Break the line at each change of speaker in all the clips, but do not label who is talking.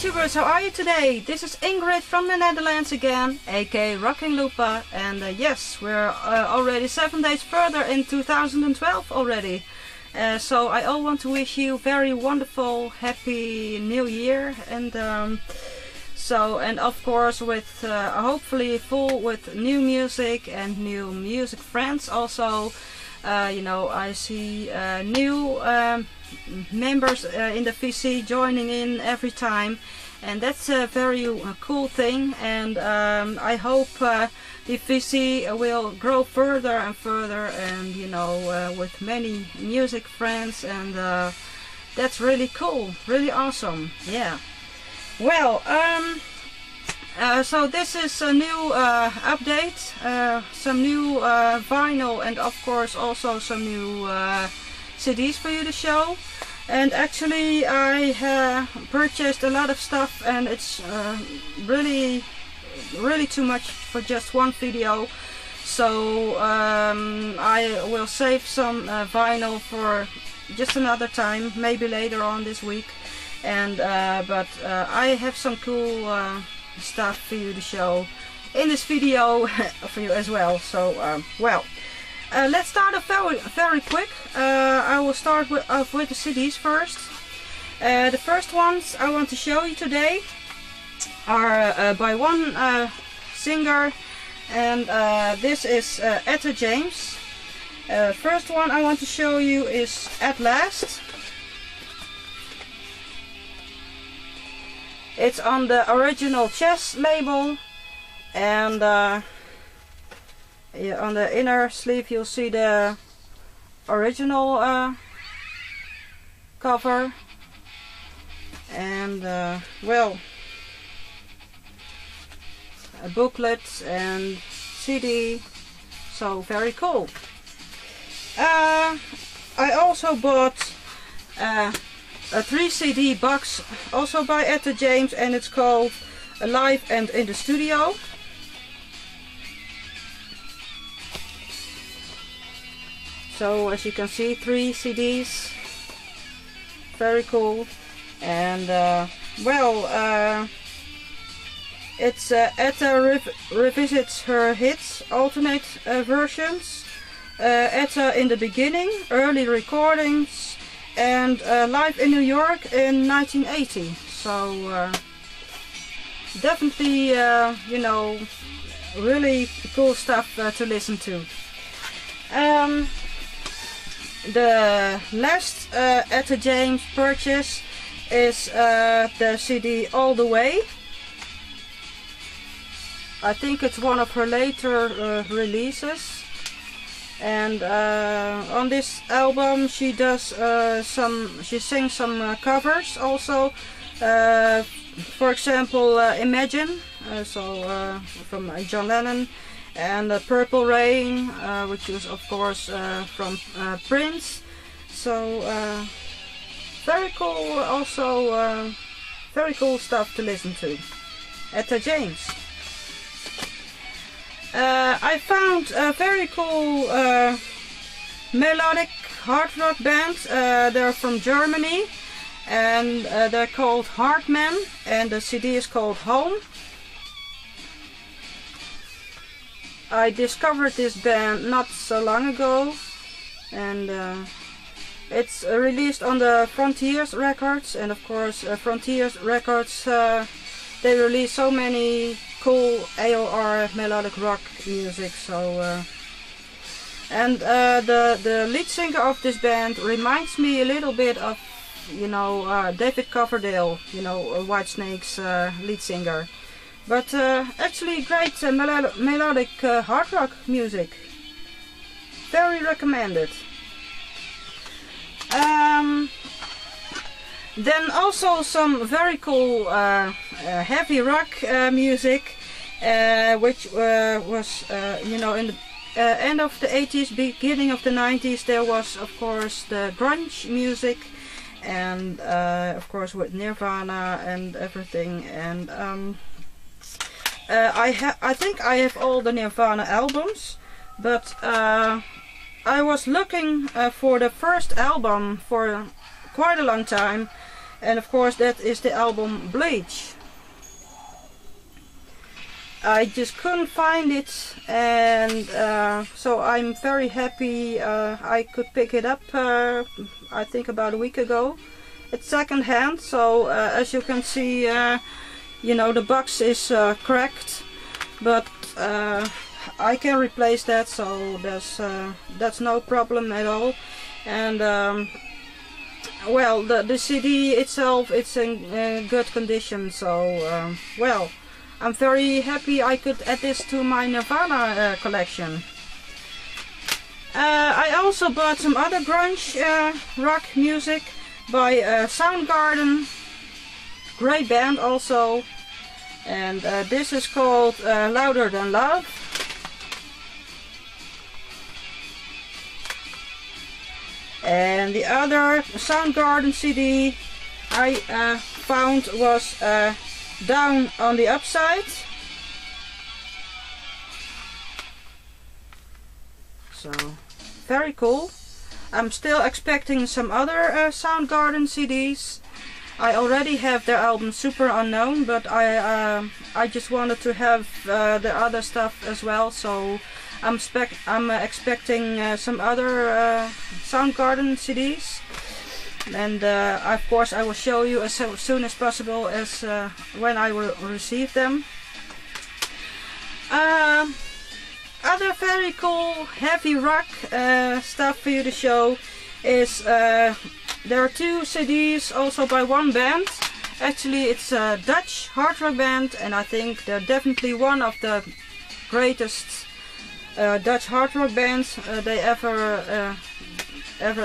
YouTubers, how are you today? This is Ingrid from the Netherlands again, aka Rocking Lupa, and yes, we're already 7 days further in 2012 already. So I all want to wish you very wonderful, happy new year, and of course with hopefully full with new music and new music friends also. You know, I see new members in the VC joining in every time, and that's a very cool thing, and I hope the VC will grow further and further, and you know, with many music friends, and that's really cool, really awesome. Yeah, well, so this is a new update, some new vinyl, and of course also some new CDs for you to show. And actually I purchased a lot of stuff, and it's really too much for just one video, so I will save some vinyl for just another time, maybe later on this week. And but I have some cool stuff for you to show in this video for you as well. So well, let's start off very quick. I will start off with the CDs first. The first ones I want to show you today are by one singer, and this is Etta James. First one I want to show you is At Last. It's on the original Chess label, and yeah, on the inner sleeve you'll see the original cover, and well, a booklet and CD, so very cool. I also bought a 3 CD box also by Etta James, and it's called Live and in the Studio. So as you can see, 3 CDs, very cool. And well, it's Etta revisits her hits, alternate versions, Etta in the beginning, early recordings, and live in New York in 1980. So definitely you know, really cool stuff to listen to. The last Etta James purchase is the CD All the Way. I think it's one of her later releases. And on this album she does she sings some covers also. For example, Imagine, from John Lennon, and Purple Rain, which was of course from Prince. So very cool, also very cool stuff to listen to. Etta James. I found a very cool melodic hard rock band. They're from Germany, and they're called Hardman, and the CD is called Home. I discovered this band not so long ago, and it's released on the Frontiers Records, and of course Frontiers Records, they release so many cool AOR melodic rock music. So and the lead singer of this band reminds me a little bit of, you know, David Coverdale, you know, Whitesnake's lead singer. But actually great melodic hard rock music. Very recommended. Then also some very cool heavy rock music, which was, you know, in the end of the 80s, beginning of the 90s, there was of course the grunge music, and of course with Nirvana and everything. And I think I have all the Nirvana albums, but I was looking for the first album for quite a long time, and of course that is the album Bleach. I just couldn't find it, and so I'm very happy I could pick it up I think about a week ago. It's second hand, so as you can see, you know, the box is cracked, but I can replace that, so that's no problem at all. And well, the CD itself, it's in good condition, so well, I'm very happy I could add this to my Nirvana collection. I also bought some other grunge rock music by Soundgarden, great band also, and this is called Louder Than Love. And the other Soundgarden CD I found was Down on the Upside. So, very cool. I'm still expecting some other Soundgarden CDs. I already have their album Super Unknown, but I just wanted to have the other stuff as well, so I'm expecting some other Soundgarden CDs, and of course I will show you as soon as possible as when I will receive them. Other very cool heavy rock stuff for you to show is there are two CDs also by one band. Actually it's a Dutch hard rock band, and I think they're definitely one of the greatest Dutch hard rock bands they ever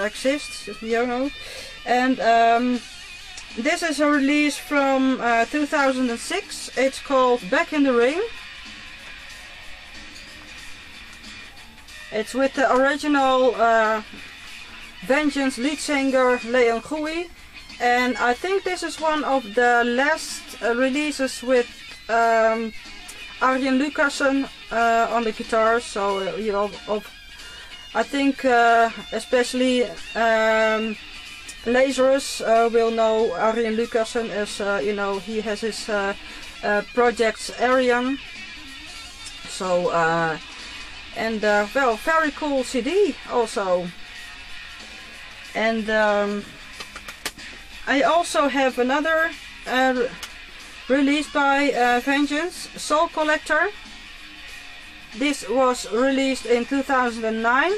exist, you know. And this is a release from 2006. It's called Back in the Ring. It's with the original Vengeance lead singer Leon Gouy, and I think this is one of the last releases with Arjen Lucassen on the guitar. So you know, I think especially Lazarus will know Arjen Lucassen as you know, he has his projects Arian. So and well, very cool CD also. And I also have another release by Vengeance, Soul Collector. This was released in 2009.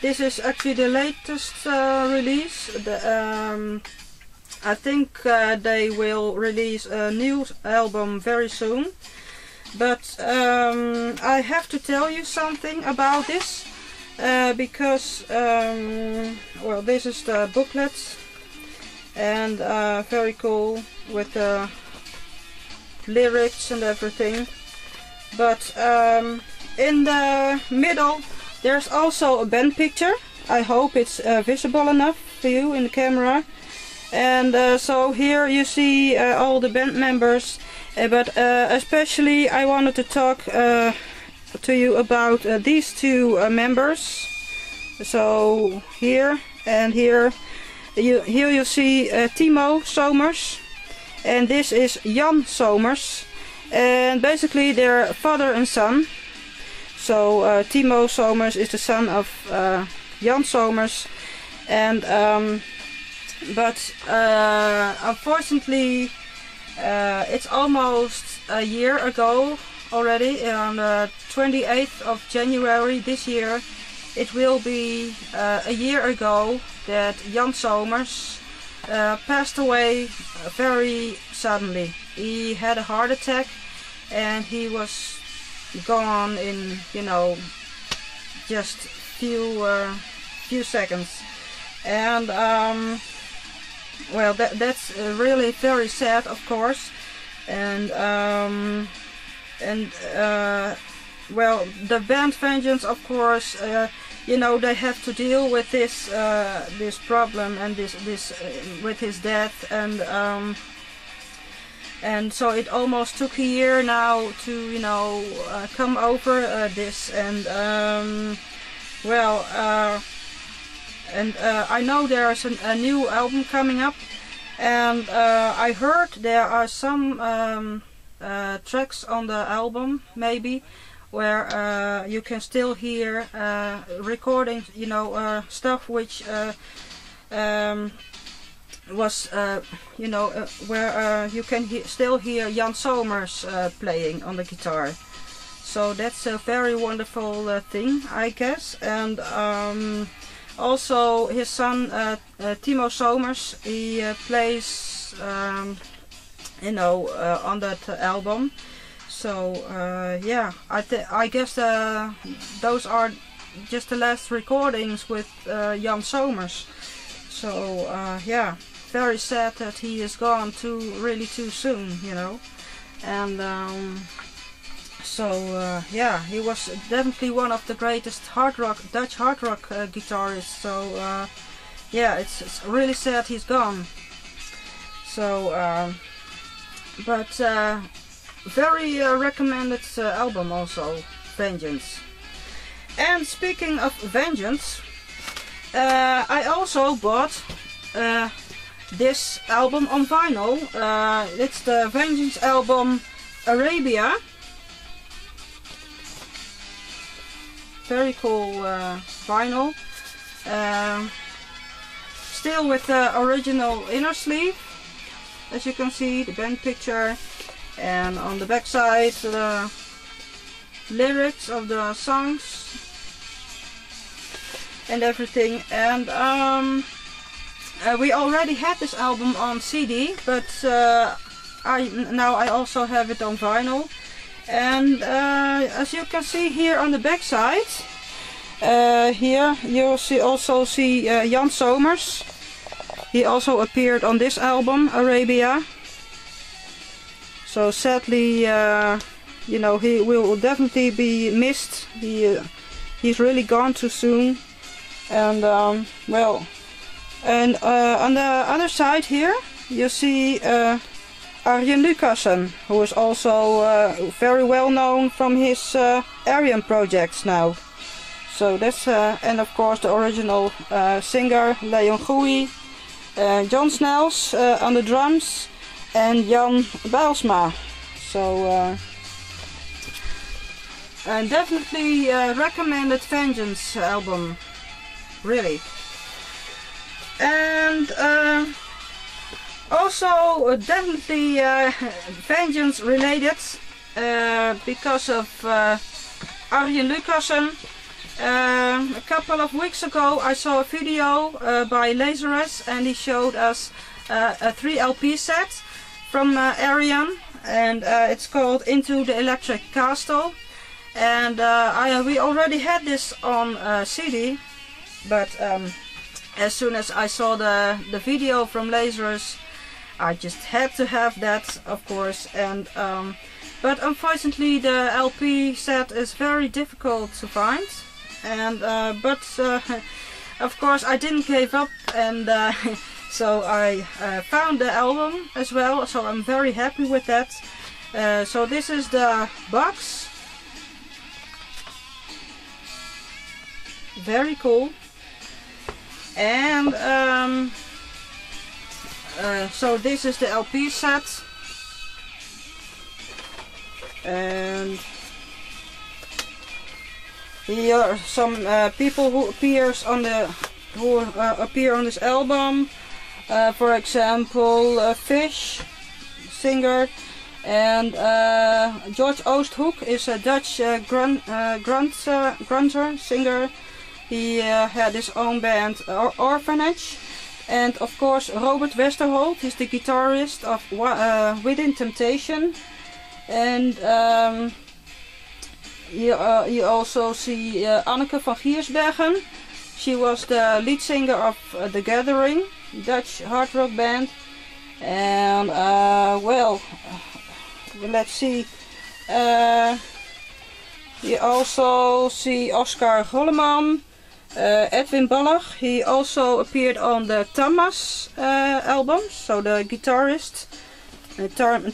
This is actually the latest release. I think they will release a new album very soon. But I have to tell you something about this. Because well, this is the booklet, and very cool with the lyrics and everything. But in the middle there's also a band picture. I hope it's visible enough for you in the camera. And so here you see all the band members, but especially I wanted to talk to you about these two members. So here and here you see Timo Somers, and this is Jan Somers, and basically they're father and son. So Timo Somers is the son of Jan Somers, and but unfortunately it's almost a year ago already. On the 28th of January this year it will be a year ago that Jan Somers passed away very suddenly. He had a heart attack and he was gone in, you know, just few seconds. And well, that's really very sad, of course. And well, the band Vengeance, of course, you know, they have to deal with this this problem and this with his death, and so it almost took a year now to, you know, come over this. And well, and I know there's a new album coming up, and I heard there are some tracks on the album maybe where you can still hear recordings, you know, stuff which was, you know, where you can still hear Jan Somers playing on the guitar. So that's a very wonderful thing, I guess. And also his son Timo Somers, he plays, you know, on that album. So yeah, I guess those are just the last recordings with Jan Somers. So yeah, very sad that he is gone really too soon, you know. And so yeah, he was definitely one of the greatest Dutch hard rock guitarists. So yeah, it's really sad he's gone. So but very recommended album also, Vengeance. And speaking of Vengeance, I also bought this album on vinyl. It's the Vengeance album Arabia. Very cool vinyl. Still with the original inner sleeve, as you can see, the band picture, and on the back side the lyrics of the songs and everything. And we already had this album on CD, but now I also have it on vinyl. And as you can see here on the back side, here you also see Jan Somers. He also appeared on this album, Arabia. So sadly, you know, he will definitely be missed. He's really gone too soon. And well, and on the other side here you see Arjen Lucassen, who is also very well known from his Aryan projects now. So that's and of course the original singer Leon Goey, John Snells on the drums, and Jan Bijlsma. So and definitely recommended Vengeance album, really. And also definitely Vengeance related, because of Arjen Lucassen. A couple of weeks ago I saw a video by Lazarus, and he showed us a 3 LP set from Arjen, and it's called Into the Electric Castle. And we already had this on CD, but as soon as I saw the video from Lazarus, I just had to have that, of course. And but unfortunately the LP set is very difficult to find. And but of course I didn't give up, and so I found the album as well. So I'm very happy with that. So this is the box. Very cool. And so this is the LP set, and here are some people who appear on this album. For example, Fish, singer, and George Oosthoek is a Dutch grunter, singer. He had his own band, Orphanage. And of course Robert Westerholt, he's the guitarist of Within Temptation. And you also see Anneke van Giersbergen. She was the lead singer of The Gathering, Dutch hard rock band. And well, let's see. You also see Oscar Golleman, Edwin Ballach. He also appeared on the Thomas album, so the guitarist.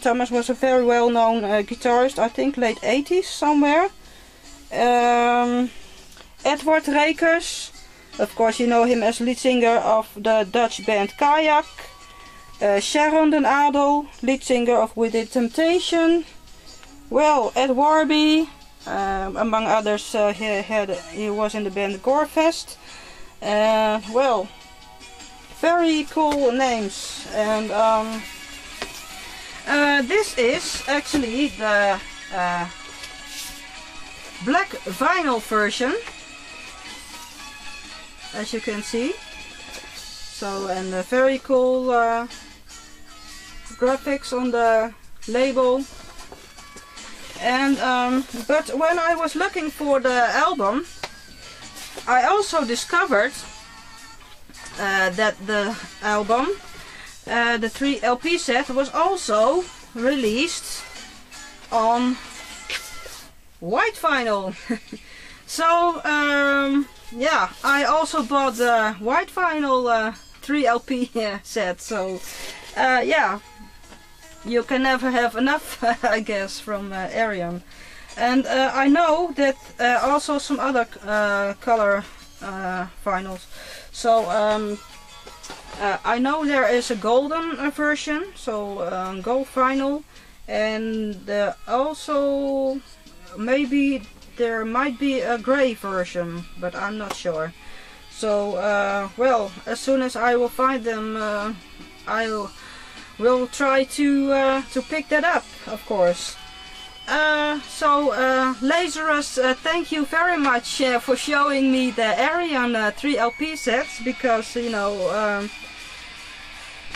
Thomas was a very well-known guitarist, I think late 80s somewhere. Edward Rekers, Of course, you know him as lead singer of the Dutch band Kayak. Sharon den Adel, lead singer of Within Temptation. Well, Ed Warby, among others, he was in the band Gorefest. Well, very cool names. And this is actually the black vinyl version, as you can see. So, and very cool graphics on the label. And but when I was looking for the album, I also discovered that the album, the 3 LP set, was also released on white vinyl. So yeah, I also bought the white vinyl 3 LP set. So yeah, you can never have enough, I guess, from Arion. And I know that also some other color vinyls. So I know there is a golden version, so gold vinyl, and also maybe there might be a gray version, but I'm not sure. So well, as soon as I will find them, I will try to pick that up, of course. So Lazarus, thank you very much for showing me the Arion 3 LP sets, because you know,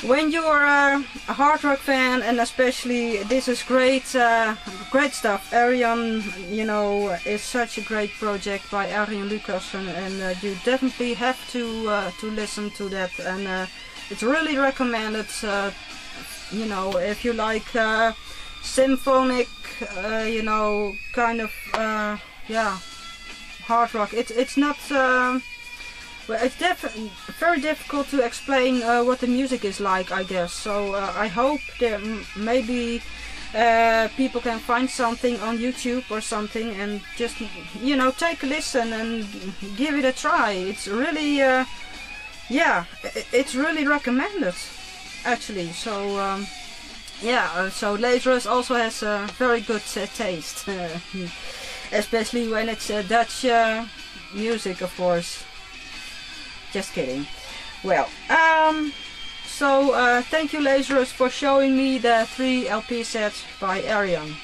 when you're a hard rock fan, and especially this is great, great stuff. Arion, you know, is such a great project by Arion Lucassen, and you definitely have to listen to that, and it's really recommended. You know, if you like symphonic, you know, kind of yeah, hard rock. It's not well, it's very difficult to explain what the music is like, I guess. So I hope that maybe people can find something on YouTube or something, and just, you know, take a listen and give it a try. It's really yeah, it's really recommended, actually. So yeah, so Lazarus also has a very good taste, especially when it's Dutch music, of course. Just kidding. Well, so thank you, Lazarus, for showing me the 3 LP sets by Arion.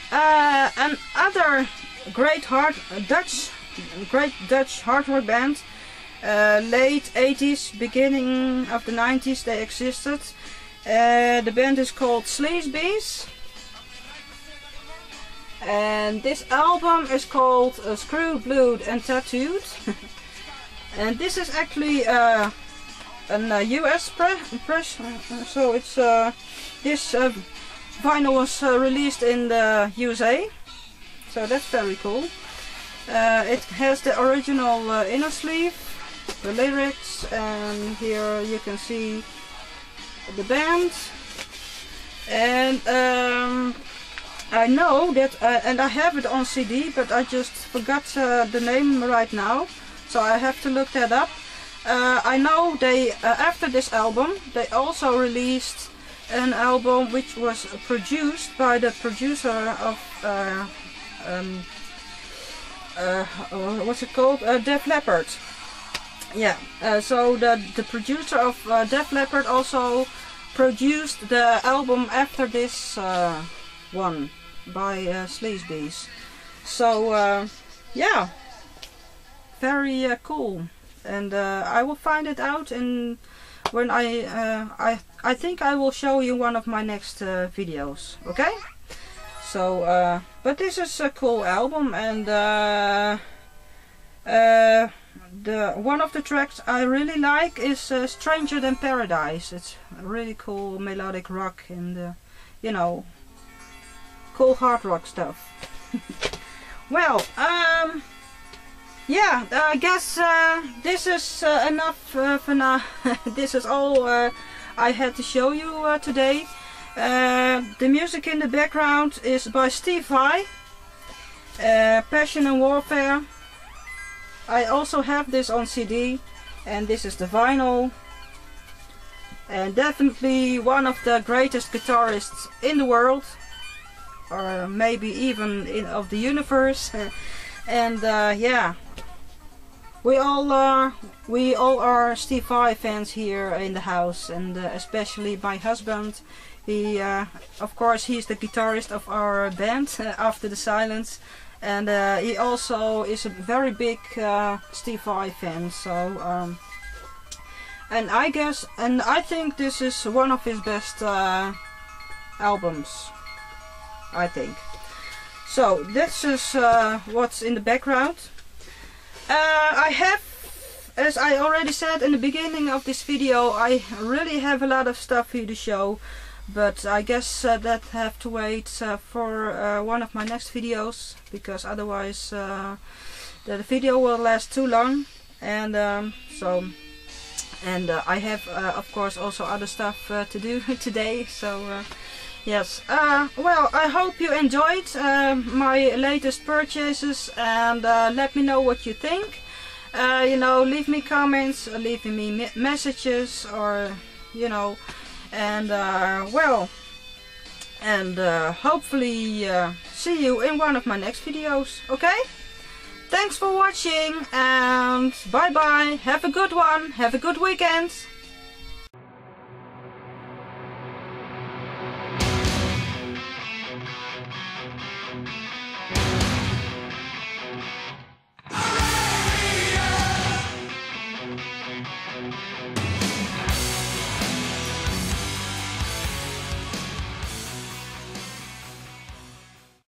Another great Dutch hard rock band, late 80s, beginning of the 90s they existed. The band is called Sleazebees, and this album is called Screwed, Blued and Tattooed. And this is actually a US press, so it's this vinyl was released in the USA, so that's very cool. It has the original inner sleeve, the lyrics, and here you can see the band. And I know that, and I have it on CD, but I just forgot the name right now, so I have to look that up. I know they, after this album, they also released an album which was produced by the producer of what's it called? Def Leppard. Yeah, so the producer of Def Leppard also produced the album after this one by Sleazebees. So yeah, very cool. And I will find it out, and when I think I will show you one of my next videos. Okay? So but this is a cool album, and the one of the tracks I really like is Stranger Than Paradise. It's really cool melodic rock, and you know, cool hard rock stuff. Well, yeah, I guess this is enough for now. This is all I had to show you today. The music in the background is by Steve Vai, Passion and Warfare. I also have this on CD, and this is the vinyl, and definitely one of the greatest guitarists in the world, or maybe even of the universe. And yeah, we all are Steve Vai fans here in the house, and especially my husband. He of course he's the guitarist of our band, After the Silence, and he also is a very big Steve Vai fan. So and I think this is one of his best albums, I think. So this is what's in the background. I have, as I already said in the beginning of this video, I really have a lot of stuff for you to show, but I guess that have to wait for one of my next videos, because otherwise the video will last too long. And I have of course also other stuff to do today. So yes, well, I hope you enjoyed my latest purchases, and let me know what you think. You know, leave me comments, leave me messages, or you know, and well, and hopefully see you in one of my next videos. Okay? Thanks for watching, and bye bye. Have a good one. Have a good weekend.